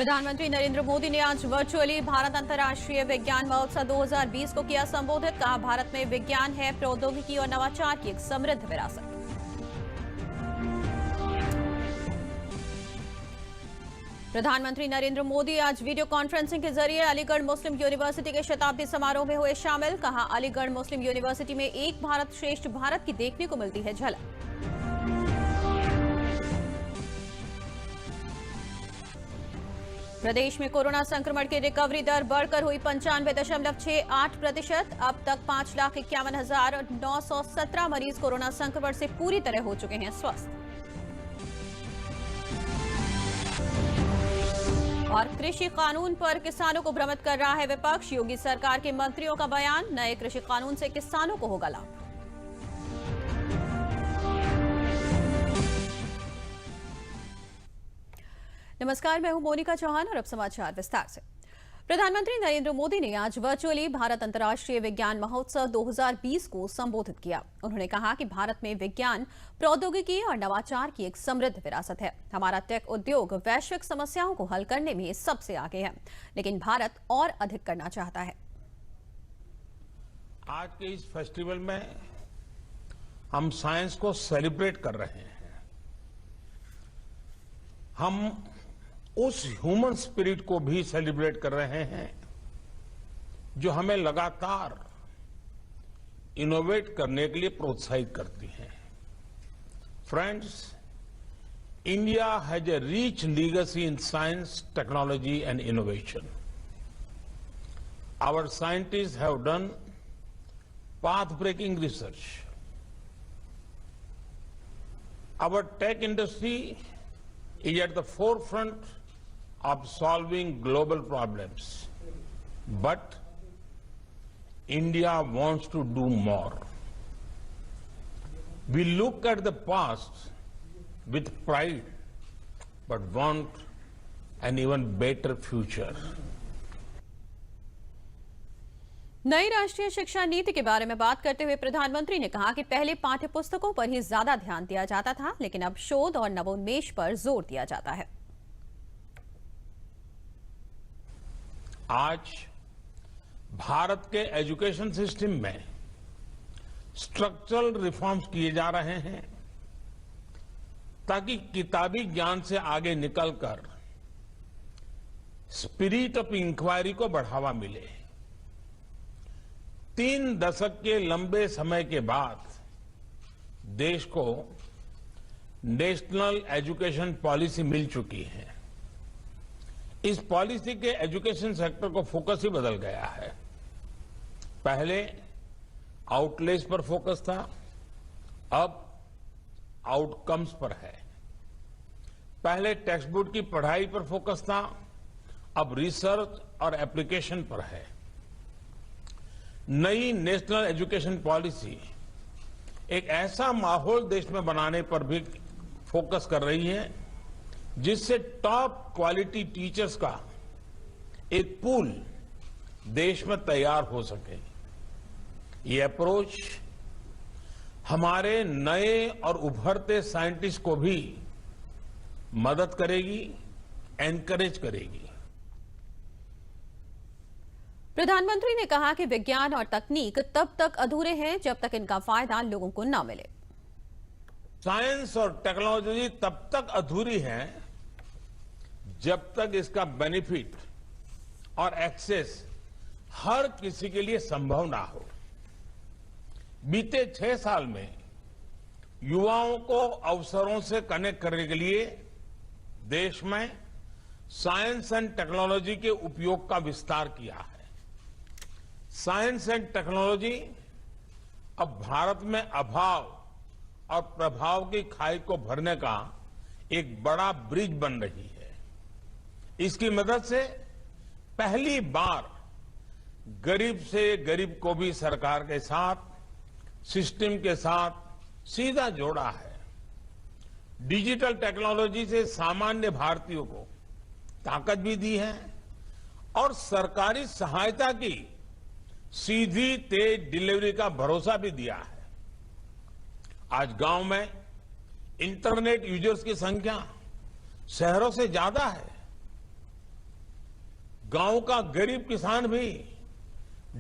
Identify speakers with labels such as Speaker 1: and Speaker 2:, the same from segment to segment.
Speaker 1: प्रधानमंत्री नरेंद्र मोदी ने आज वर्चुअली भारत अंतर्राष्ट्रीय विज्ञान महोत्सव 2020 को किया संबोधित। कहा, भारत में विज्ञान है, प्रौद्योगिकी और नवाचार की एक समृद्ध विरासत। प्रधानमंत्री नरेंद्र मोदी आज वीडियो कॉन्फ्रेंसिंग के जरिए अलीगढ़ मुस्लिम यूनिवर्सिटी के शताब्दी समारोह में हुए शामिल। कहा, अलीगढ़ मुस्लिम यूनिवर्सिटी में एक भारत श्रेष्ठ भारत की देखने को मिलती है झलक। प्रदेश में कोरोना संक्रमण की रिकवरी दर बढ़कर हुई 95.68%। अब तक 5,51,917 मरीज कोरोना संक्रमण से पूरी तरह हो चुके हैं स्वस्थ। और कृषि कानून पर किसानों को भ्रमित कर रहा है विपक्ष। योगी सरकार के मंत्रियों का बयान, नए कृषि कानून से किसानों को होगा लाभ। नमस्कार, मैं हूं मोनिका चौहान और अब समाचार विस्तार से। प्रधानमंत्री नरेंद्र मोदी ने आज वर्चुअली भारत अंतर्राष्ट्रीय विज्ञान महोत्सव 2020 को संबोधित किया। उन्होंने कहा कि भारत में विज्ञान, प्रौद्योगिकी और नवाचार की एक समृद्ध विरासत है। हमारा टेक उद्योग वैश्विक समस्याओं को हल करने में सबसे आगे है, लेकिन भारत और अधिक करना चाहता है।
Speaker 2: आज के इस फेस्टिवल में हम साइंस को सेलिब्रेट कर रहे हैं। हम उस ह्यूमन स्पिरिट को भी सेलिब्रेट कर रहे हैं जो हमें लगातार इनोवेट करने के लिए प्रोत्साहित करती है। Friends, India has a rich legacy in science, technology and innovation. Our scientist have done path breaking research. Our tech industry is at the forefront of solving global problems. But India wants to do more. We look at the past with pride, but want an even better future.
Speaker 1: नई राष्ट्रीय शिक्षा नीति के बारे में बात करते हुए प्रधानमंत्री ने कहा कि पहले पाठ्य पुस्तकों पर ही ज्यादा ध्यान दिया जाता था, लेकिन अब शोध और नवोन्मेष पर जोर दिया जाता है।
Speaker 2: आज भारत के एजुकेशन सिस्टम में स्ट्रक्चरल रिफॉर्म्स किए जा रहे हैं ताकि किताबी ज्ञान से आगे निकलकर स्पिरिट ऑफ इंक्वायरी को बढ़ावा मिले। 3 दशक के लंबे समय के बाद देश को नेशनल एजुकेशन पॉलिसी मिल चुकी है। इस पॉलिसी के एजुकेशन सेक्टर को फोकस ही बदल गया है। पहले आउटलेस पर फोकस था, अब आउटकम्स पर है। पहले टेक्स्ट बुक की पढ़ाई पर फोकस था, अब रिसर्च और एप्लीकेशन पर है। नई नेशनल एजुकेशन पॉलिसी एक ऐसा माहौल देश में बनाने पर भी फोकस कर रही है जिससे टॉप क्वालिटी टीचर्स का एक पूल देश में तैयार हो सके। ये अप्रोच हमारे नए और उभरते साइंटिस्ट को भी मदद करेगी, एनकरेज करेगी।
Speaker 1: प्रधानमंत्री ने कहा कि विज्ञान और तकनीक तब तक अधूरे हैं जब तक इनका फायदा लोगों को न मिले।
Speaker 2: साइंस और टेक्नोलॉजी तब तक अधूरी है जब तक इसका बेनिफिट और एक्सेस हर किसी के लिए संभव ना हो। बीते 6 साल में युवाओं को अवसरों से कनेक्ट करने के लिए देश में साइंस एंड टेक्नोलॉजी के उपयोग का विस्तार किया है। साइंस एंड टेक्नोलॉजी अब भारत में अभाव और प्रभाव की खाई को भरने का एक बड़ा ब्रिज बन रही है। इसकी मदद से पहली बार गरीब से गरीब को भी सरकार के साथ, सिस्टम के साथ सीधा जोड़ा है। डिजिटल टेक्नोलॉजी से सामान्य भारतीयों को ताकत भी दी है और सरकारी सहायता की सीधी तेज डिलीवरी का भरोसा भी दिया है। आज गांव में इंटरनेट यूजर्स की संख्या शहरों से ज्यादा है। गांव का गरीब किसान भी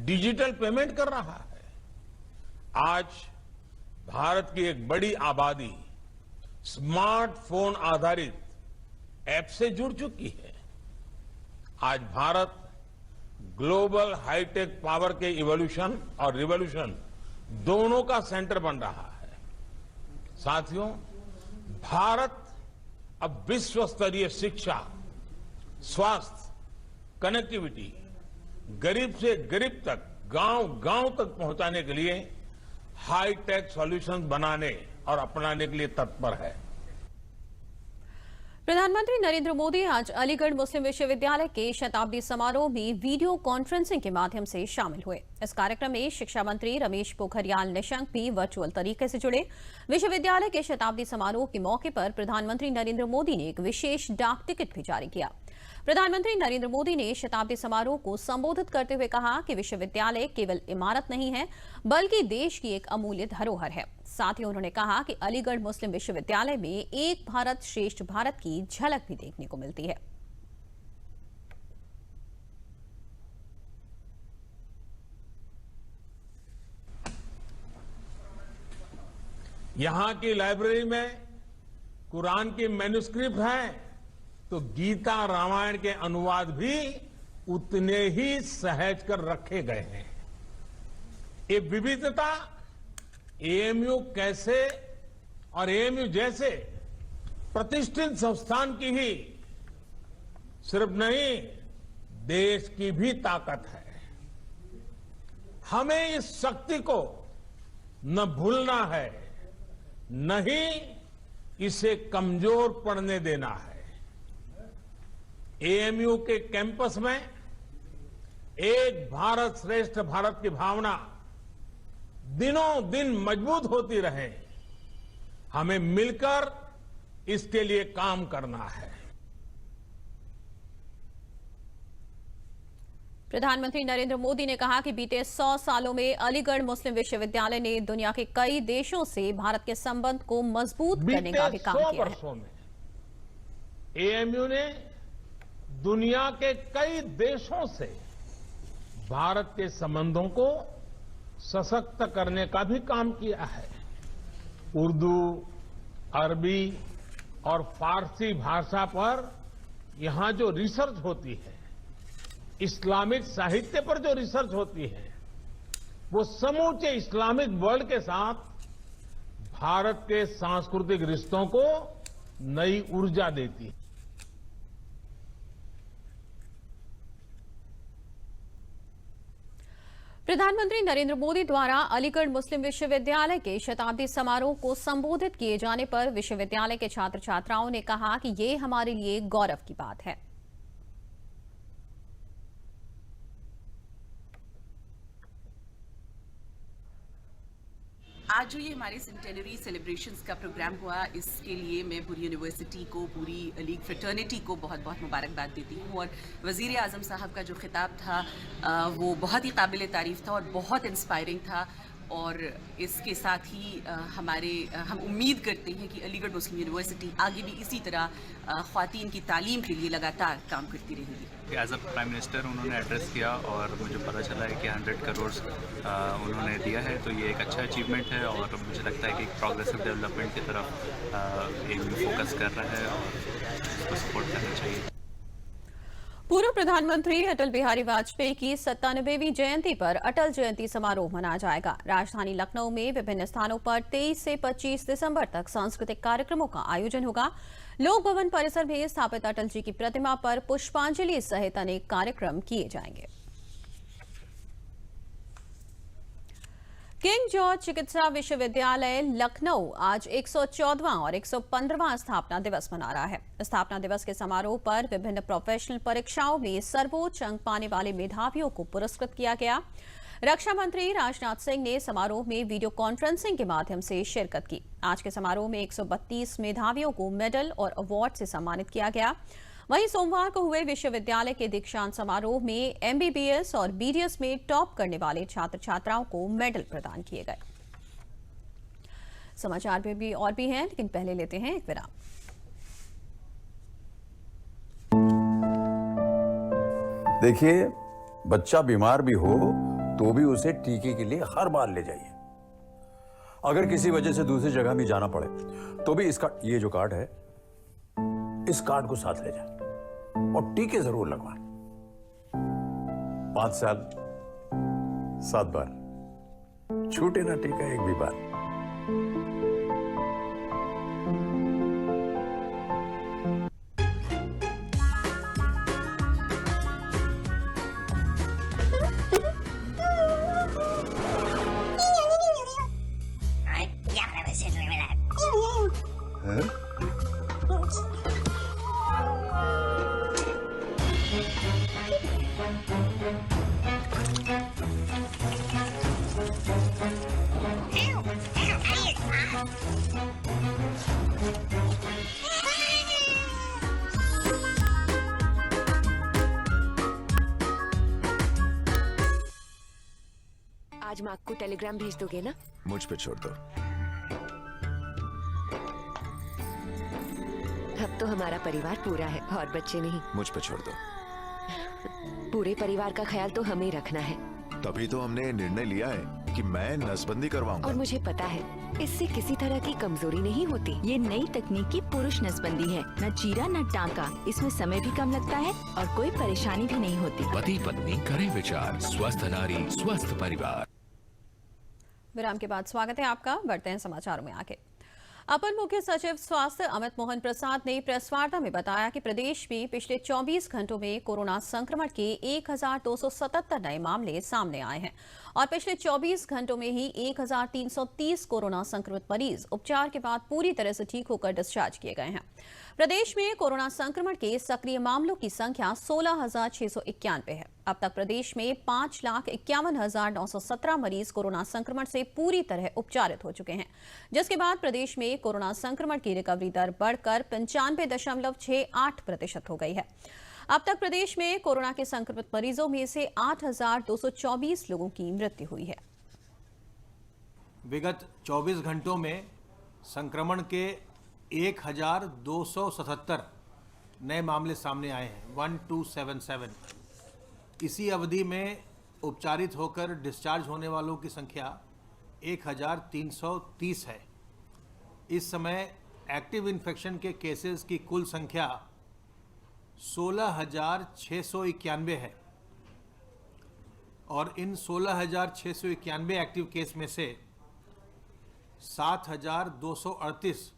Speaker 2: डिजिटल पेमेंट कर रहा है। आज भारत की एक बड़ी आबादी स्मार्टफोन आधारित ऐप से जुड़ चुकी है। आज भारत ग्लोबल हाईटेक पावर के इवोल्यूशन और रिवोल्यूशन दोनों का सेंटर बन रहा है। साथियों, भारत अब विश्व स्तरीय शिक्षा, स्वास्थ्य, कनेक्टिविटी, गरीब से गरीब तक, गांव-गांव तक पहुंचाने के लिए हाईटेक सॉल्यूशंस बनाने और अपनाने के लिए तत्पर है।
Speaker 1: प्रधानमंत्री नरेंद्र मोदी आज अलीगढ़ मुस्लिम विश्वविद्यालय के शताब्दी समारोह में वीडियो कॉन्फ्रेंसिंग के माध्यम से शामिल हुए। इस कार्यक्रम में शिक्षा मंत्री रमेश पोखरियाल निशंक भी वर्चुअल तरीके से जुड़े। विश्वविद्यालय के शताब्दी समारोह के मौके पर प्रधानमंत्री नरेंद्र मोदी ने एक विशेष डाक टिकट भी जारी किया। प्रधानमंत्री नरेंद्र मोदी ने शताब्दी समारोह को संबोधित करते हुए कहा कि विश्वविद्यालय केवल इमारत नहीं है, बल्कि देश की एक अमूल्य धरोहर है। साथ ही उन्होंने कहा कि अलीगढ़ मुस्लिम विश्वविद्यालय में एक भारत श्रेष्ठ भारत की झलक भी देखने को मिलती है।
Speaker 2: यहां की लाइब्रेरी में कुरान की मैन्युस्क्रिप्ट है, तो गीता रामायण के अनुवाद भी उतने ही सहज कर रखे गए हैं। ये विविधता एएमयू कैसे और एएमयू जैसे प्रतिष्ठित संस्थान की ही सिर्फ नहीं, देश की भी ताकत है। हमें इस शक्ति को न भूलना है, न ही इसे कमजोर पड़ने देना है। एएमयू के कैंपस में एक भारत श्रेष्ठ भारत की भावना दिनों दिन मजबूत होती रहे, हमें मिलकर इसके लिए काम करना है।
Speaker 1: प्रधानमंत्री नरेंद्र मोदी ने कहा कि बीते 100 सालों में अलीगढ़ मुस्लिम विश्वविद्यालय ने दुनिया के कई देशों से भारत के संबंध को मजबूत करने का भी काम किया है।
Speaker 2: 100 वर्षों में एएमयू ने दुनिया के कई देशों से भारत के संबंधों को सशक्त करने का भी काम किया है। उर्दू, अरबी और फारसी भाषा पर यहां जो रिसर्च होती है, इस्लामिक साहित्य पर जो रिसर्च होती है, वो समूचे इस्लामिक वर्ल्ड के साथ भारत के सांस्कृतिक रिश्तों को नई ऊर्जा देती है।
Speaker 1: प्रधानमंत्री नरेंद्र मोदी द्वारा अलीगढ़ मुस्लिम विश्वविद्यालय के शताब्दी समारोह को संबोधित किए जाने पर विश्वविद्यालय के छात्र छात्राओं ने कहा कि ये हमारे लिए गौरव की बात है।
Speaker 3: आज जो ये हमारे सेंटेनरी सेलिब्रेशंस का प्रोग्राम हुआ, इसके लिए मैं पूरी यूनिवर्सिटी को, पूरी लीग फ्रेटर्निटी को बहुत बहुत मुबारकबाद देती हूँ। और वज़ीर आज़म साहब का जो खिताब था वो बहुत ही काबिल तारीफ़ था और बहुत इंस्पायरिंग था। और इसके साथ ही हम उम्मीद करते हैं कि अलीगढ़ मुस्लिम यूनिवर्सिटी आगे भी इसी तरह ख़वातीन की तालीम के लिए लगातार काम करती रहेगी।
Speaker 4: एज अ प्राइम मिनिस्टर उन्होंने एड्रेस किया और मुझे पता चला है कि 100 करोड़ उन्होंने दिया है, तो ये एक अच्छा अचीवमेंट है और मुझे लगता है कि प्रोग्रेसिव डेवलपमेंट की तरफ एएमयू फोकस कर रहा है और उसको सपोर्ट करना चाहिए।
Speaker 1: पूर्व प्रधानमंत्री अटल बिहारी वाजपेयी की 97वीं जयंती पर अटल जयंती समारोह मनाया जाएगा। राजधानी लखनऊ में विभिन्न स्थानों पर 23 से 25 दिसंबर तक सांस्कृतिक कार्यक्रमों का आयोजन होगा। लोक भवन परिसर में स्थापित अटल जी की प्रतिमा पर पुष्पांजलि सहित अनेक कार्यक्रम किए जाएंगे। किंग जॉर्ज चिकित्सा विश्वविद्यालय लखनऊ आज 114वां और 115वां स्थापना दिवस मना रहा है। स्थापना दिवस के समारोह पर विभिन्न प्रोफेशनल परीक्षाओं में सर्वोच्च अंक पाने वाले मेधावियों को पुरस्कृत किया गया। रक्षा मंत्री राजनाथ सिंह ने समारोह में वीडियो कॉन्फ्रेंसिंग के माध्यम से शिरकत की। आज के समारोह में 132 मेधावियों को मेडल और अवार्ड से सम्मानित किया गया। वहीं सोमवार को हुए विश्वविद्यालय के दीक्षांत समारोह में एमबीबीएस और बीडीएस में टॉप करने वाले छात्र छात्राओं को मेडल प्रदान किए गए। समाचार में भी और भी हैं, लेकिन पहले लेते हैं एक विराम।
Speaker 5: देखिए, बच्चा बीमार भी हो तो भी उसे टीके के लिए हर बार ले जाइए। अगर किसी वजह से दूसरी जगह भी जाना पड़े तो भी इसका ये जो कार्ड है, इस कार्ड को साथ ले जाए और टीके जरूर लगवाएं। 5 साल 7 बार, छूटे ना टीका एक भी बार।
Speaker 6: आज माँ को टेलीग्राम भेज दोगे ना?
Speaker 7: मुझ पे छोड़ दो।
Speaker 6: अब तो हमारा परिवार पूरा है और बच्चे नहीं।
Speaker 7: मुझ पे छोड़ दो।
Speaker 6: पूरे परिवार का ख्याल तो हमें रखना है।
Speaker 7: तभी तो हमने निर्णय लिया है कि मैं नसबंदी करवाऊंगा।
Speaker 6: और मुझे पता है इससे किसी तरह की कमजोरी नहीं होती।
Speaker 8: ये नई तकनीकी पुरुष नसबंदी है, न चीरा न टांका, इसमें समय भी कम लगता है और कोई परेशानी भी नहीं होती।
Speaker 9: पति पत्नी करें विचार, स्वस्थ नारी स्वस्थ परिवार।
Speaker 1: विराम के बाद स्वागत है आपका। बढ़ते हैं समाचारों में आगे। अपर मुख्य सचिव स्वास्थ्य अमित मोहन प्रसाद ने प्रेस वार्ता में बताया कि प्रदेश में पिछले 24 घंटों में कोरोना संक्रमण के 1277 नए मामले सामने आए हैं और पिछले 24 घंटों में ही 1330 कोरोना संक्रमित मरीज उपचार के बाद पूरी तरह से ठीक होकर डिस्चार्ज किए गए हैं। प्रदेश में कोरोना संक्रमण के सक्रिय मामलों की संख्या 16,691 है। अब तक प्रदेश में 5,51,917 मरीज कोरोना संक्रमण से पूरी तरह उपचारित हो चुके हैं, जिसके बाद प्रदेश में कोरोना संक्रमण की रिकवरी दर बढ़कर 95.68% हो गई है। अब तक प्रदेश में कोरोना के संक्रमित मरीजों में से 8,224 लोगों की मृत्यु हुई है।
Speaker 10: विगत 24 घंटों में संक्रमण के 1,277 नए मामले सामने आए हैं, 1277। इसी अवधि में उपचारित होकर डिस्चार्ज होने वालों की संख्या 1,330 है। इस समय एक्टिव इन्फेक्शन के केसेस की कुल संख्या 16,691 है और इन 16,691 एक्टिव केस में से 7,238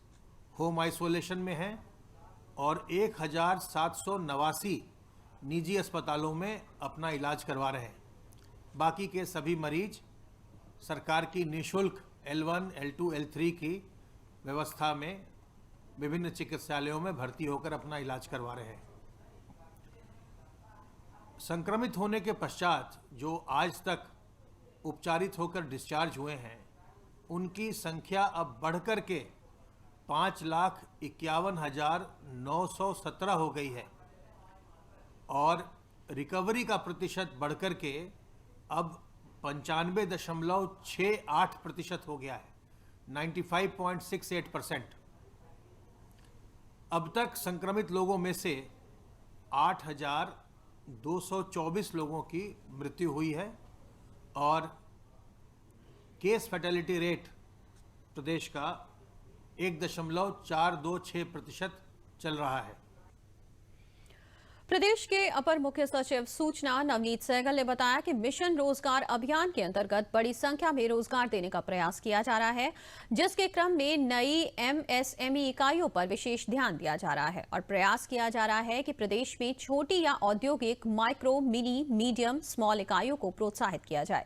Speaker 10: होम आइसोलेशन में हैं और 1,789 निजी अस्पतालों में अपना इलाज करवा रहे हैं। बाकी के सभी मरीज सरकार की निःशुल्क L1, L2, L3 की व्यवस्था में विभिन्न चिकित्सालयों में भर्ती होकर अपना इलाज करवा रहे हैं। संक्रमित होने के पश्चात जो आज तक उपचारित होकर डिस्चार्ज हुए हैं, उनकी संख्या अब बढ़कर के 5,51,917 हो गई है और रिकवरी का प्रतिशत बढ़कर के अब 95.68% हो गया है, 95.68%। अब तक संक्रमित लोगों में से 8,224 लोगों की मृत्यु हुई है और केस फैटेलिटी रेट प्रदेश का 1.426% चल रहा है।
Speaker 1: प्रदेश के अपर मुख्य सचिव सूचना नवनीत सहगल ने बताया कि मिशन रोजगार अभियान के अंतर्गत बड़ी संख्या में रोजगार देने का प्रयास किया जा रहा है, जिसके क्रम में नई MSME इकाइयों पर विशेष ध्यान दिया जा रहा है और प्रयास किया जा रहा है कि प्रदेश में छोटी या औद्योगिक माइक्रो, मिनी, मीडियम, स्मॉल इकाइयों को प्रोत्साहित किया जाए।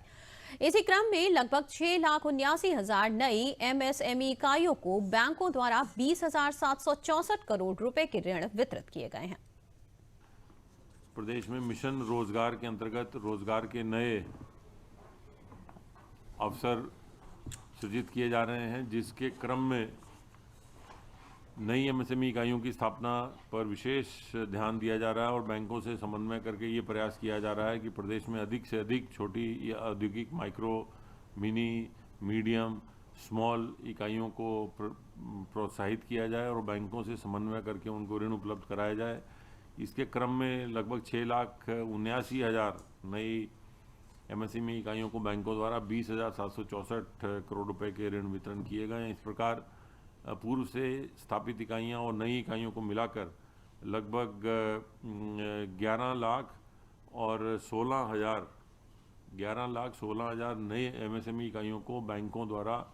Speaker 1: इसी क्रम में लगभग 6,79,000 नई MSME इकाइयों को बैंकों द्वारा 20,764 करोड़ रुपए के ऋण वितरित किए गए हैं।
Speaker 11: प्रदेश में मिशन रोजगार के अंतर्गत रोजगार के नए अवसर सृजित किए जा रहे हैं, जिसके क्रम में नई MSME इकाइयों की स्थापना पर विशेष ध्यान दिया जा रहा है और बैंकों से समन्वय करके ये प्रयास किया जा रहा है कि प्रदेश में अधिक से अधिक छोटी या औद्योगिक, माइक्रो, मिनी, मीडियम, स्मॉल इकाइयों को प्रोत्साहित किया जाए और बैंकों से समन्वय करके उनको ऋण उपलब्ध कराया जाए। इसके क्रम में लगभग 6,79,000 नई एमएसएमई इकाइयों को बैंकों द्वारा 20,764 करोड़ रुपए के ऋण वितरण किए गए हैं। इस प्रकार पूर्व से स्थापित इकाइयां और नई इकाइयों को मिलाकर लगभग 11,16,000 नए एमएसएमई इकाइयों को बैंकों द्वारा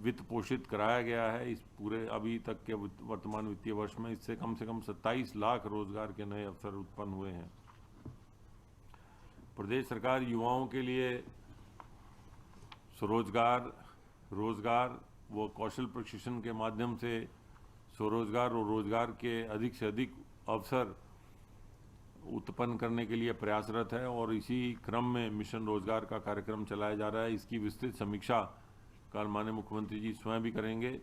Speaker 11: वित्त पोषित कराया गया है। इस पूरे अभी तक के वर्तमान वित्तीय वर्ष में इससे कम से कम 27 लाख रोजगार के नए अवसर उत्पन्न हुए हैं। प्रदेश सरकार युवाओं के लिए स्वरोजगार, रोजगार व कौशल प्रशिक्षण के माध्यम से स्वरोजगार और रोजगार के अधिक से अधिक अवसर उत्पन्न करने के लिए प्रयासरत है और इसी क्रम में मिशन रोजगार का कार्यक्रम चलाया जा रहा है। इसकी विस्तृत समीक्षा कल माननीय मुख्यमंत्री जी स्वयं भी करेंगे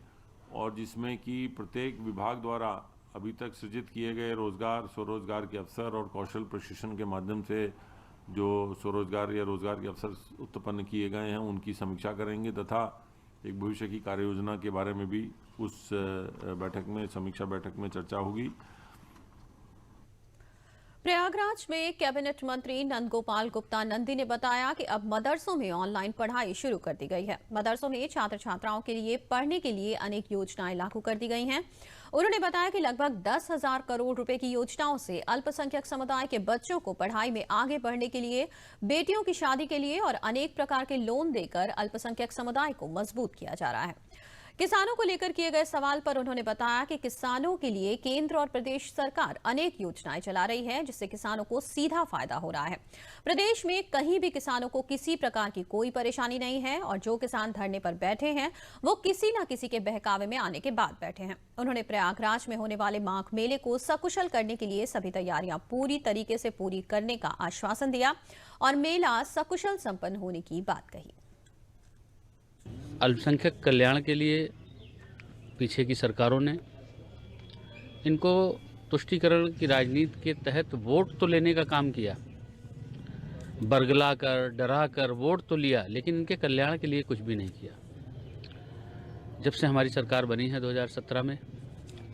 Speaker 11: और जिसमें कि प्रत्येक विभाग द्वारा अभी तक सृजित किए गए रोजगार, स्वरोजगार के अवसर और कौशल प्रशिक्षण के माध्यम से जो स्वरोजगार या रोजगार के अवसर उत्पन्न किए गए हैं उनकी समीक्षा करेंगे तथा एक भविष्य की कार्य योजना के बारे में भी उस बैठक में, समीक्षा बैठक में चर्चा होगी।
Speaker 1: प्रयागराज में कैबिनेट मंत्री नंदगोपाल गुप्ता नंदी ने बताया कि अब मदरसों में ऑनलाइन पढ़ाई शुरू कर दी गई है। मदरसों में छात्र छात्राओं के लिए पढ़ने के लिए अनेक योजनाएं लागू कर दी गई हैं। उन्होंने बताया कि लगभग 10,000 करोड़ रुपए की योजनाओं से अल्पसंख्यक समुदाय के बच्चों को पढ़ाई में आगे बढ़ने के लिए, बेटियों की शादी के लिए और अनेक प्रकार के लोन देकर अल्पसंख्यक समुदाय को मजबूत किया जा रहा है। किसानों को लेकर किए गए सवाल पर उन्होंने बताया कि किसानों के लिए केंद्र और प्रदेश सरकार अनेक योजनाएं चला रही है जिससे किसानों को सीधा फायदा हो रहा है। प्रदेश में कहीं भी किसानों को किसी प्रकार की कोई परेशानी नहीं है और जो किसान धरने पर बैठे हैं वो किसी न किसी के बहकावे में आने के बाद बैठे हैं। उन्होंने प्रयागराज में होने वाले माघ मेले को सकुशल करने के लिए सभी तैयारियां पूरी तरीके से पूरी करने का आश्वासन दिया और मेला सकुशल संपन्न होने की बात कही।
Speaker 12: अल्पसंख्यक कल्याण के लिए पीछे की सरकारों ने इनको तुष्टीकरण की राजनीति के तहत वोट तो लेने का काम किया, बरगला कर, डरा कर वोट तो लिया, लेकिन इनके कल्याण के लिए कुछ भी नहीं किया। जब से हमारी सरकार बनी है 2017 में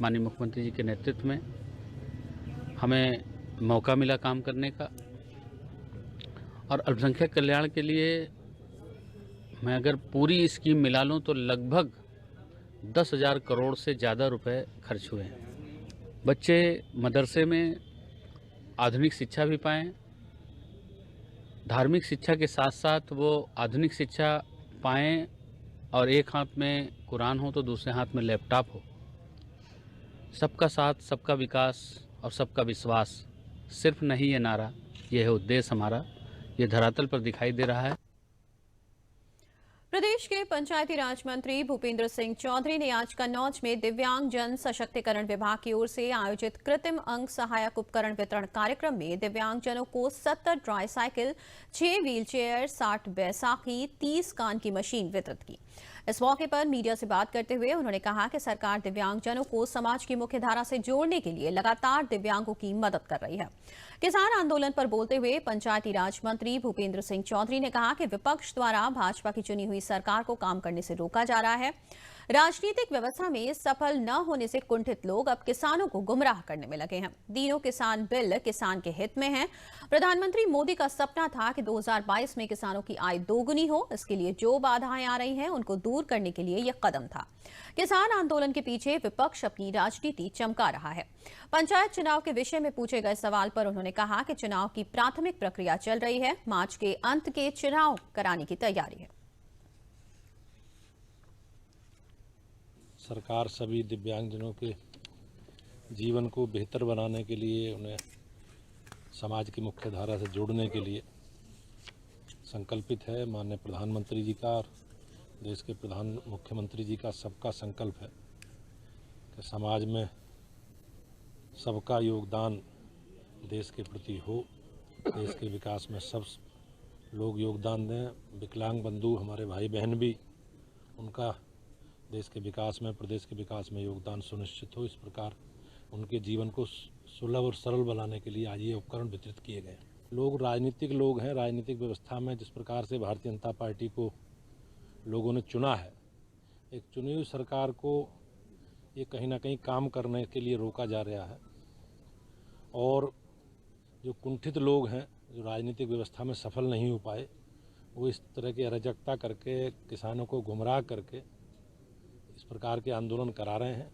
Speaker 12: माननीय मुख्यमंत्री जी के नेतृत्व में हमें मौका मिला काम करने का और अल्पसंख्यक कल्याण के लिए मैं अगर पूरी स्कीम मिला लूँ तो लगभग 10,000 करोड़ से ज़्यादा रुपए खर्च हुए हैं। बच्चे मदरसे में आधुनिक शिक्षा भी पाएँ, धार्मिक शिक्षा के साथ साथ वो आधुनिक शिक्षा पाएँ और एक हाथ में कुरान हो तो दूसरे हाथ में लैपटॉप हो। सबका साथ, सबका विकास और सबका विश्वास सिर्फ नहीं ये नारा, ये है उद्देश्य हमारा, ये धरातल पर दिखाई दे रहा है।
Speaker 1: प्रदेश के पंचायती राज मंत्री भूपेंद्र सिंह चौधरी ने आज कन्नौज में दिव्यांग जन सशक्तिकरण विभाग की ओर से आयोजित कृत्रिम अंग सहायक उपकरण वितरण कार्यक्रम में दिव्यांगजनों को 70 try cycle, 6 wheel chair, 60 Baisakhi, 30 कान की मशीन वितरित की। इस मौके पर मीडिया से बात करते हुए उन्होंने कहा कि सरकार दिव्यांगजनों को समाज की मुख्य धारा से जोड़ने के लिए लगातार दिव्यांगों की मदद कर रही है। किसान आंदोलन पर बोलते हुए पंचायती राज मंत्री भूपेंद्र सिंह चौधरी ने कहा कि विपक्ष द्वारा भाजपा की चुनी हुई सरकार को काम करने से रोका जा रहा है। राजनीतिक व्यवस्था में सफल न होने से कुंठित लोग अब किसानों को गुमराह करने में लगे हैं। तीनों किसान बिल किसान के हित में हैं। प्रधानमंत्री मोदी का सपना था कि 2022 में किसानों की आय दोगुनी हो। इसके लिए जो बाधाएं आ रही हैं उनको दूर करने के लिए यह कदम था। किसान आंदोलन के पीछे विपक्ष अपनी राजनीति चमका रहा है। पंचायत चुनाव के विषय में पूछे गए सवाल पर उन्होंने कहा कि चुनाव की प्राथमिक प्रक्रिया चल रही है, मार्च के अंत के चुनाव कराने की तैयारी है।
Speaker 13: सरकार सभी दिव्यांगजनों के जीवन को बेहतर बनाने के लिए, उन्हें समाज की मुख्य धारा से जोड़ने के लिए संकल्पित है। माननीय प्रधानमंत्री जी का और देश के प्रधान मुख्यमंत्री जी का सबका संकल्प है कि समाज में सबका योगदान देश के प्रति हो, देश के विकास में सब लोग योगदान दें। विकलांग बंधु हमारे भाई बहन भी, उनका देश के विकास में, प्रदेश के विकास में योगदान सुनिश्चित हो। इस प्रकार उनके जीवन को सुलभ और सरल बनाने के लिए आज ये उपकरण वितरित किए गए। लोग राजनीतिक लोग हैं। राजनीतिक व्यवस्था में जिस प्रकार से भारतीय जनता पार्टी को लोगों ने चुना है, एक चुनी हुई सरकार को ये कहीं ना कहीं काम करने के लिए रोका जा रहा है। और जो कुंठित लोग हैं, जो राजनीतिक व्यवस्था में सफल नहीं हो पाए, वो इस तरह की अराजकता करके किसानों को गुमराह करके इस प्रकार के आंदोलन करा रहे हैं।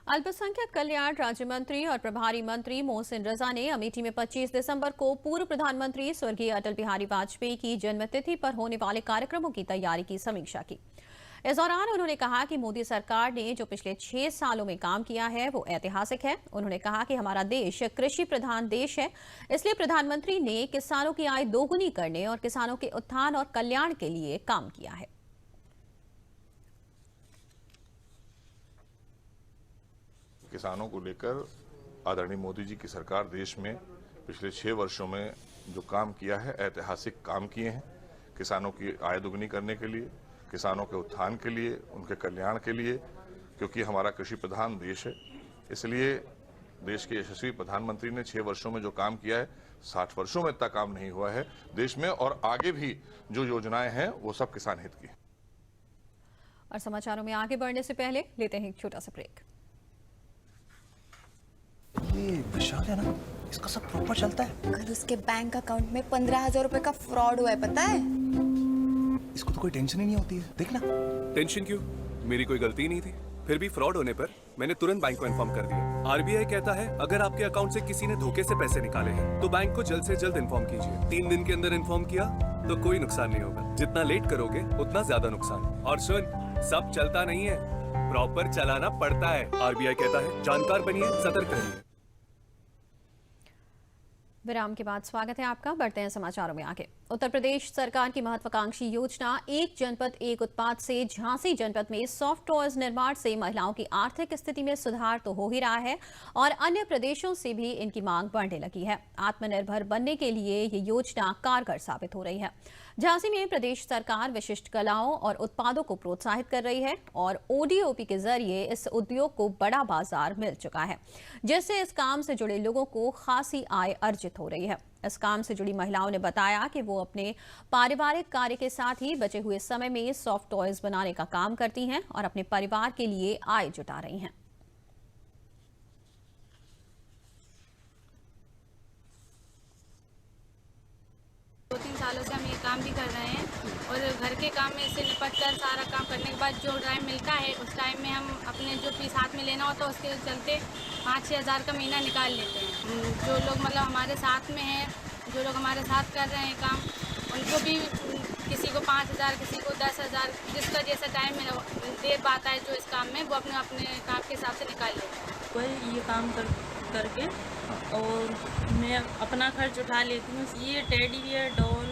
Speaker 1: अल्पसंख्यक कल्याण राज्य मंत्री और प्रभारी मंत्री मोहसिन रजा ने अमेठी में 25 दिसंबर को पूर्व प्रधानमंत्री स्वर्गीय अटल बिहारी वाजपेयी की जन्मतिथि पर होने वाले कार्यक्रमों की तैयारी की समीक्षा की। इस दौरान उन्होंने कहा कि मोदी सरकार ने जो पिछले 6 सालों में काम किया है वो ऐतिहासिक है। उन्होंने कहा कि हमारा देश कृषि प्रधान देश है, इसलिए प्रधानमंत्री ने किसानों की आय दोगुनी करने और किसानों के उत्थान और कल्याण के लिए काम किया है।
Speaker 7: किसानों को लेकर आदरणीय मोदी जी की सरकार देश में पिछले 6 वर्षों में जो काम किया है, ऐतिहासिक काम किए हैं। किसानों की आय दोगुनी करने के लिए, किसानों के उत्थान के लिए, उनके कल्याण के लिए, क्योंकि हमारा कृषि प्रधान देश है, इसलिए देश के यशस्वी प्रधानमंत्री ने 6 वर्षों में जो काम किया है, 60 वर्षों में इतना काम नहीं हुआ है देश में, और आगे भी जो योजनाएं हैं वो सब किसान हित की।
Speaker 1: और समाचारों में आगे बढ़ने से पहले लेते हैं एक छोटा सा ब्रेक।
Speaker 14: ये विशाल है ना, इसका सब प्रॉपर चलता है।
Speaker 15: कल उसके बैंक अकाउंट में 15,000 रुपए का फ्रॉड हुआ है, पता है?
Speaker 14: इसको तो कोई टेंशन ही नहीं होती है, देखना।
Speaker 16: टेंशन क्यों? मेरी कोई गलती नहीं थी। फिर भी फ्रॉड होने पर मैंने तुरंत बैंक को इन्फॉर्म कर दिया। आरबीआई कहता है अगर आपके अकाउंट से किसी ने धोखे से पैसे निकाले हैं तो बैंक को जल्द से जल्द इन्फॉर्म कीजिए। 3 दिन के अंदर इन्फॉर्म किया तो कोई नुकसान नहीं होगा, जितना लेट करोगे उतना ज्यादा नुकसान। और सुन, सब चलता नहीं है, प्रॉपर चलाना पड़ता है। आरबीआई कहता है जानकार बनिए, सतर्क रहिए।
Speaker 1: विराम के बाद स्वागत है आपका। बढ़ते हैं समाचारों में आगे। उत्तर प्रदेश सरकार की महत्वाकांक्षी योजना एक जनपद एक उत्पाद से झांसी जनपद में सॉफ्ट टॉयज निर्माण से महिलाओं की आर्थिक स्थिति में सुधार तो हो ही रहा है और अन्य प्रदेशों से भी इनकी मांग बढ़ने लगी है। आत्मनिर्भर बनने के लिए ये योजना कारगर साबित हो रही है। झांसी में प्रदेश सरकार विशिष्ट कलाओं और उत्पादों को प्रोत्साहित कर रही है और ओडीओपी के जरिए इस उद्योग को बड़ा बाजार मिल चुका है, जिससे इस काम से जुड़े लोगों को खासी आय अर्जित हो रही है। इस काम से जुड़ी महिलाओं ने बताया कि वो अपने पारिवारिक कार्य के साथ ही बचे हुए समय में सॉफ्ट टॉयज बनाने का काम करती हैं और अपने परिवार के लिए आय जुटा रही हैं।
Speaker 17: 2-3 सालों से हम ये काम भी कर रहे हैं और घर के काम में से निपट कर सारा काम करने के बाद जो टाइम मिलता है उस टाइम में हम अपने जो फीस हाथ में लेना होता है उसके चलते 5-6 हज़ार का महीना निकाल लेते हैं। जो लोग मतलब हमारे साथ में हैं, जो लोग हमारे साथ कर रहे हैं काम, उनको भी किसी को 5,000, किसी को 10,000, जिसका जैसा टाइम दे पाता है जो इस काम में, वो अपने काम के हिसाब से निकाल लेते हैं।
Speaker 18: कोई ये काम करके और मैं अपना खर्च उठा लेती हूँ। ये टेडी बियर, डॉल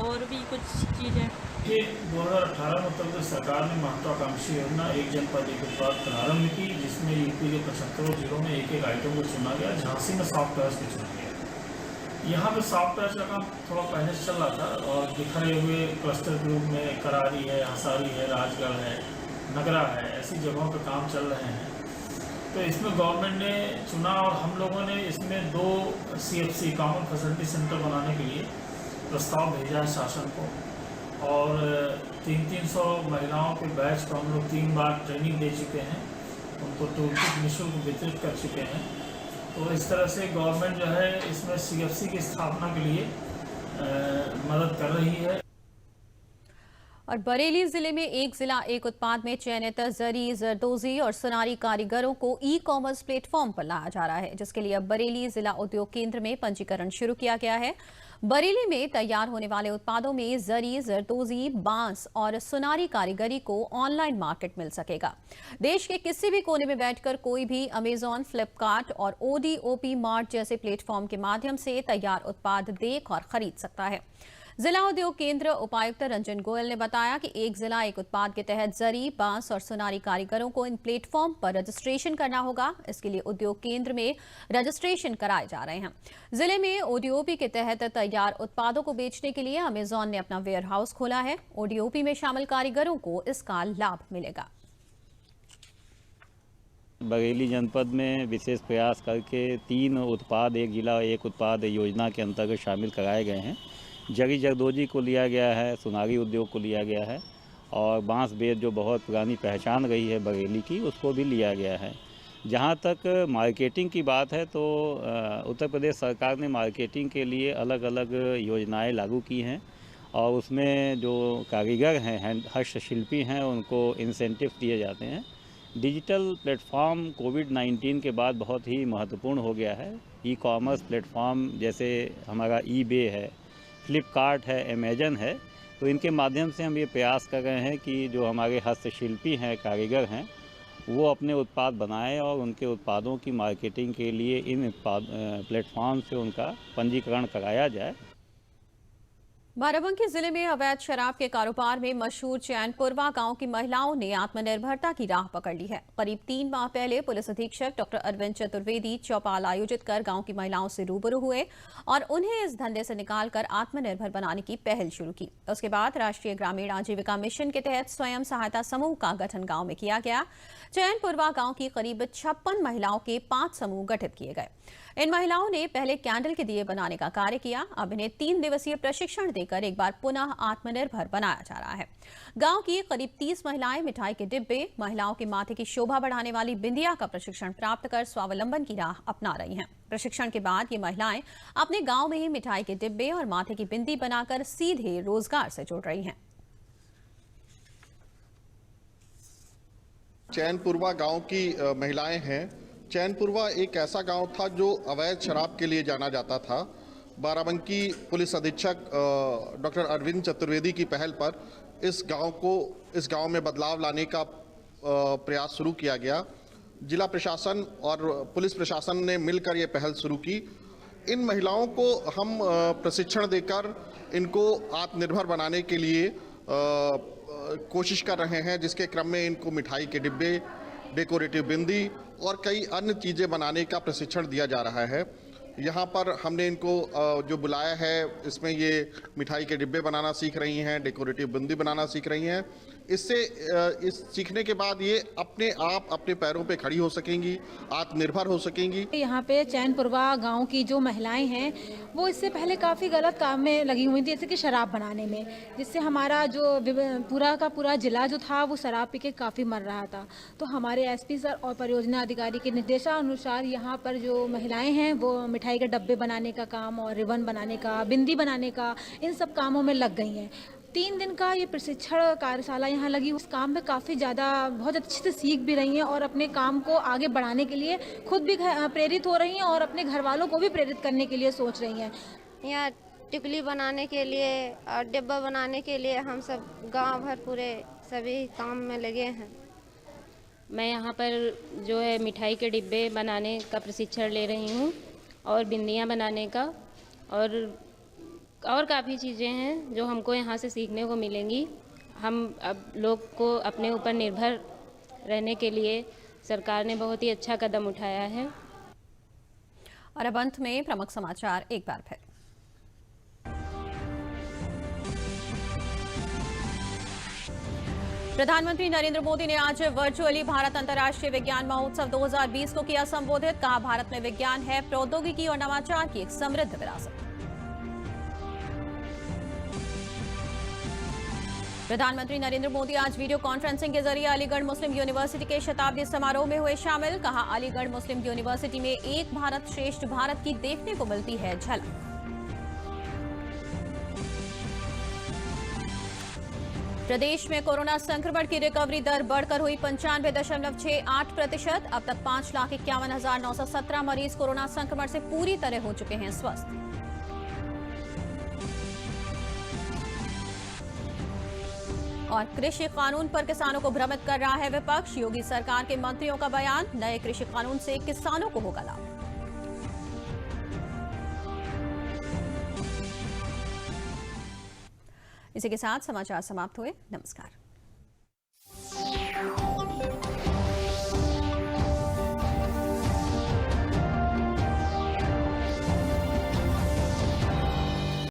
Speaker 18: और भी कुछ चीज़ें।
Speaker 19: ये 2018 में उत्तर प्रदेश सरकार ने महत्वाकांक्षी योजना एक जनपद एक उत्पाद प्रारंभ की, जिसमें यूपी के 75 जिलों में एक आइटम को चुना गया। झांसी में सॉफ्ट टॉयज को चुना गया। यहाँ पे सॉफ्ट टॉयज का काम थोड़ा पहले से चल रहा था और बिखरे हुए क्लस्टर के रूप में करारी है, हसारी है, राजगढ़ है, नगरा है, ऐसी जगहों पर काम चल रहे हैं। तो इसमें गवर्नमेंट ने चुना और हम लोगों ने इसमें 2 CFC कॉमन फैसिलिटी सेंटर बनाने के लिए प्रस्ताव भेजा है शासन को और 300 महिलाओं के बैच को हम लोग 3 बार ट्रेनिंग दे चुके हैं, उनको टूल किट निःशुल्क वितरित कर चुके हैं। तो इस तरह से गवर्नमेंट जो है इसमें CFC की स्थापना के लिए मदद कर रही है।
Speaker 1: और बरेली जिले में एक जिला एक उत्पाद में चयनित जरी, जरदोजी और सुनारी कारीगरों को ई-कॉमर्स प्लेटफॉर्म पर लाया जा रहा है, जिसके लिए अब बरेली जिला उद्योग केंद्र में पंजीकरण शुरू किया गया है। बरेली में तैयार होने वाले उत्पादों में जरी, जरदोजी, बांस और सुनारी कारीगरी को ऑनलाइन मार्केट मिल सकेगा। देश के किसी भी कोने में बैठकर कोई भी अमेजॉन, फ्लिपकार्ट और ODOP मार्ट जैसे प्लेटफॉर्म के माध्यम से तैयार उत्पाद देख और खरीद सकता है। जिला उद्योग केंद्र उपायुक्त रंजन गोयल ने बताया कि एक जिला एक उत्पाद के तहत जरी, बांस और सुनारी कारीगरों को इन प्लेटफॉर्म पर रजिस्ट्रेशन करना होगा। इसके लिए उद्योग केंद्र में रजिस्ट्रेशन कराए जा रहे हैं। जिले में ODOP के तहत तैयार उत्पादों को बेचने के लिए अमेजॉन ने अपना वेयर हाउस खोला है। ODOP में शामिल कारीगरों को इसका लाभ मिलेगा।
Speaker 20: बरेली जनपद में विशेष प्रयास करके 3 उत्पाद एक जिला एक उत्पाद योजना के अंतर्गत शामिल कराए गए हैं। जरी जरदोजी को लिया गया है, सुनारी उद्योग को लिया गया है और बांस बेत जो बहुत पुरानी पहचान रही है बरेली की, उसको भी लिया गया है। जहाँ तक मार्केटिंग की बात है तो उत्तर प्रदेश सरकार ने मार्केटिंग के लिए अलग अलग योजनाएं लागू की हैं और उसमें जो कारीगर हैं, हस्तशिल्पी हैं, उनको इंसेंटिव दिए जाते हैं। डिजिटल प्लेटफॉर्म कोविड-19 के बाद बहुत ही महत्वपूर्ण हो गया है। ई-कॉमर्स प्लेटफॉर्म जैसे हमारा ईबे है, फ्लिपकार्ट है, अमेजन है, तो इनके माध्यम से हम ये प्रयास कर रहे हैं कि जो हमारे हस्तशिल्पी हैं, कारीगर हैं, वो अपने उत्पाद बनाएं और उनके उत्पादों की मार्केटिंग के लिए इन प्लेटफॉर्म से उनका पंजीकरण कराया जाए।
Speaker 1: बाराबंकी जिले में अवैध शराब के कारोबार में मशहूर चैनपुरवा गांव की महिलाओं ने आत्मनिर्भरता की राह पकड़ ली है। करीब 3 माह पहले पुलिस अधीक्षक डॉक्टर अरविंद चतुर्वेदी चौपाल आयोजित कर गांव की महिलाओं से रूबरू हुए और उन्हें इस धंधे से निकालकर आत्मनिर्भर बनाने की पहल शुरू की। उसके बाद राष्ट्रीय ग्रामीण आजीविका मिशन के तहत स्वयं सहायता समूह का गठन गाँव में किया गया। चैनपुरवा गाँव की करीब 56 महिलाओं के 5 समूह गठित किए गए। इन महिलाओं ने पहले कैंडल के दिए बनाने का कार्य किया। अब इन्हें 3 दिवसीय प्रशिक्षण देकर एक बार पुनः आत्मनिर्भर बनाया जा रहा है। गांव की करीब 30 महिलाएं मिठाई के डिब्बे, महिलाओं के माथे की शोभा बढ़ाने वाली बिंदिया का प्रशिक्षण प्राप्त कर स्वावलंबन की राह अपना रही हैं। प्रशिक्षण के बाद ये महिलाएं अपने गांव में ही मिठाई के डिब्बे और माथे की बिंदी बनाकर सीधे रोजगार से जुड़ रही हैं।
Speaker 21: चैनपुरवा गांव की महिलाएं हैं। चैनपुरवा एक ऐसा गांव था जो अवैध शराब के लिए जाना जाता था। बाराबंकी पुलिस अधीक्षक डॉक्टर अरविंद चतुर्वेदी की पहल पर इस गांव में बदलाव लाने का प्रयास शुरू किया गया। जिला प्रशासन और पुलिस प्रशासन ने मिलकर ये पहल शुरू की। इन महिलाओं को हम प्रशिक्षण देकर इनको आत्मनिर्भर बनाने के लिए कोशिश कर रहे हैं, जिसके क्रम में इनको मिठाई के डिब्बे, डेकोरेटिव बिंदी और कई अन्य चीज़ें बनाने का प्रशिक्षण दिया जा रहा है। यहाँ पर हमने इनको जो बुलाया है, इसमें ये मिठाई के डिब्बे बनाना सीख रही हैं, डेकोरेटिव बिंदी बनाना सीख रही हैं। इससे इस सीखने के बाद ये अपने आप अपने पैरों पे खड़ी हो सकेंगी, आत्मनिर्भर हो सकेंगी।
Speaker 22: यहाँ पे चैनपुरवा गांव की जो महिलाएं हैं वो इससे पहले काफ़ी गलत काम में लगी हुई थी, जैसे कि शराब बनाने में, जिससे हमारा जो पूरा का पूरा जिला जो था वो शराब पी के काफ़ी मर रहा था। तो हमारे एसपी सर और परियोजना अधिकारी के निर्देशानुसार यहाँ पर जो महिलाएं हैं वो मिठाई के डब्बे बनाने का काम और रिबन बनाने का, बिंदी बनाने का, इन सब कामों में लग गई हैं। 3 दिन का ये प्रशिक्षण कार्यशाला यहाँ लगी। उस काम में काफ़ी ज़्यादा बहुत अच्छे से सीख भी रही हैं और अपने काम को आगे बढ़ाने के लिए खुद भी प्रेरित हो रही हैं और अपने घर वालों को भी प्रेरित करने के लिए सोच रही हैं।
Speaker 23: यहाँ टिकली बनाने के लिए और डिब्बा बनाने के लिए हम सब गांव भर पूरे सभी काम में लगे हैं।
Speaker 24: मैं यहाँ पर जो है मिठाई के डिब्बे बनाने का प्रशिक्षण ले रही हूँ और बिंदियाँ बनाने का और काफ़ी चीज़ें हैं जो हमको यहाँ से सीखने को मिलेंगी। हम अब लोग को अपने ऊपर निर्भर रहने के लिए सरकार ने बहुत ही अच्छा कदम उठाया है।
Speaker 1: और अब अंत में प्रमुख समाचार एक बार फिर। प्रधानमंत्री नरेंद्र मोदी ने आज वर्चुअली भारत अंतर्राष्ट्रीय विज्ञान महोत्सव 2020 को किया संबोधित। कहा, भारत में विज्ञान है प्रौद्योगिकी और नवाचार की एक समृद्ध विरासत। प्रधानमंत्री नरेंद्र मोदी आज वीडियो कॉन्फ्रेंसिंग के जरिए अलीगढ़ मुस्लिम यूनिवर्सिटी के शताब्दी समारोह में हुए शामिल। कहा, अलीगढ़ मुस्लिम यूनिवर्सिटी में एक भारत श्रेष्ठ भारत की देखने को मिलती है झलक। प्रदेश में कोरोना संक्रमण की रिकवरी दर बढ़कर हुई 95.68%। अब तक 5,51,917 मरीज कोरोना संक्रमण से पूरी तरह हो चुके हैं स्वस्थ। और कृषि कानून पर किसानों को भ्रमित कर रहा है विपक्ष। योगी सरकार के मंत्रियों का बयान, नए कृषि कानून से किसानों को होगा लाभ। इसी के साथ समाचार समाप्त हुए। नमस्कार।